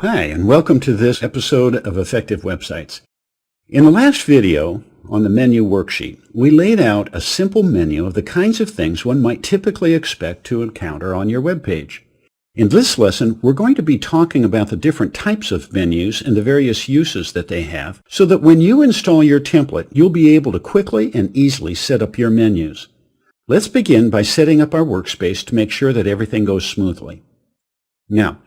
Hi, and welcome to this episode of Effective Websites. In the last video on the menu worksheet, we laid out a simple menu of the kinds of things one might typically expect to encounter on your web page. In this lesson, we're going to be talking about the different types of menus and the various uses that they have, so that when you install your template, you'll be able to quickly and easily set up your menus. Let's begin by setting up our workspace to make sure that everything goes smoothly. Now,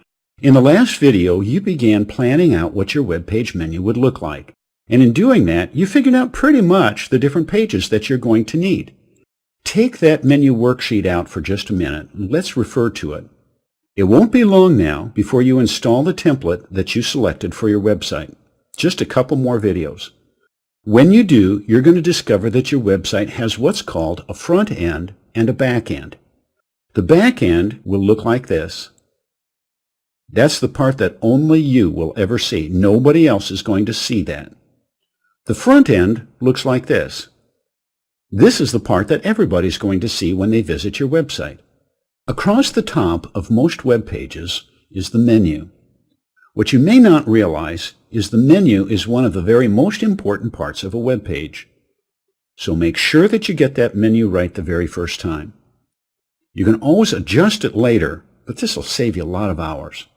in the last video, you began planning out what your web page menu would look like. And in doing that, you figured out pretty much the different pages that you're going to need. Take that menu worksheet out for just a minute and let's refer to it. It won't be long now before you install the template that you selected for your website. Just a couple more videos. When you do, you're going to discover that your website has what's called a front end and a back end. The back end will look like this. That's the part that only you will ever see. Nobody else is going to see that. The front end looks like this. This is the part that everybody's going to see when they visit your website. Across the top of most web pages is the menu. What you may not realize is the menu is one of the very most important parts of a web page. So make sure that you get that menu right the very first time. You can always adjust it later, but this will save you a lot of hours.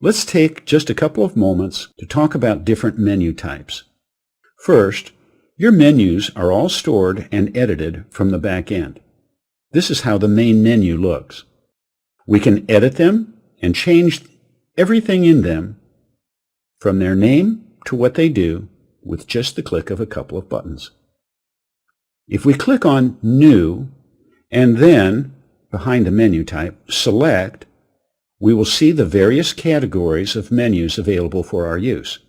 Let's take just a couple of moments to talk about different menu types. First, your menus are all stored and edited from the back end. This is how the main menu looks. We can edit them and change everything in them, from their name to what they do, with just the click of a couple of buttons. If we click on New, and then, behind the menu type, select, we will see the various categories of menus available for our use.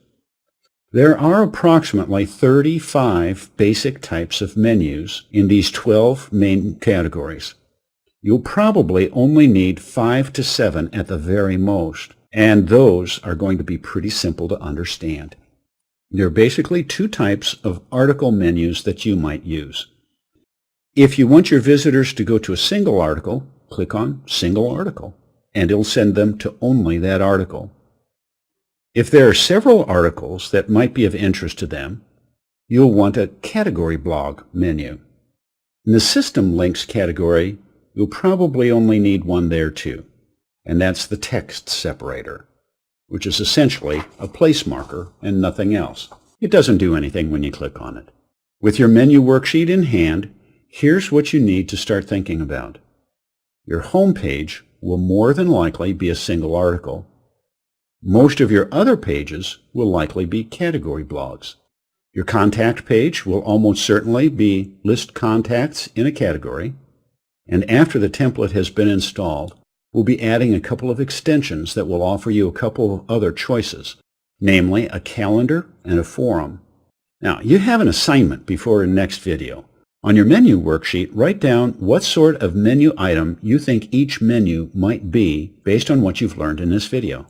There are approximately 35 basic types of menus in these 12 main categories. You'll probably only need 5 to 7 at the very most, and those are going to be pretty simple to understand. There are basically two types of article menus that you might use. If you want your visitors to go to a single article, click on Single Article, and it'll send them to only that article. If there are several articles that might be of interest to them, you'll want a category blog menu. In the System Links category, you'll probably only need one there too, and that's the text separator, which is essentially a place marker and nothing else. It doesn't do anything when you click on it. With your menu worksheet in hand, here's what you need to start thinking about. Your home page will more than likely be a single article. Most of your other pages will likely be category blogs. Your contact page will almost certainly be list contacts in a category. And after the template has been installed, we'll be adding a couple of extensions that will offer you a couple of other choices, namely a calendar and a forum. Now, you have an assignment before the next video. On your menu worksheet, write down what sort of menu item you think each menu might be based on what you've learned in this video.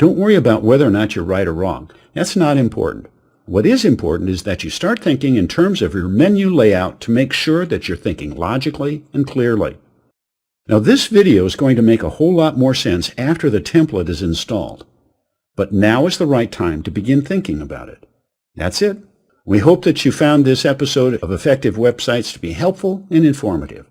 Don't worry about whether or not you're right or wrong. That's not important. What is important is that you start thinking in terms of your menu layout to make sure that you're thinking logically and clearly. Now, this video is going to make a whole lot more sense after the template is installed. But now is the right time to begin thinking about it. That's it. We hope that you found this episode of Effective Websites to be helpful and informative.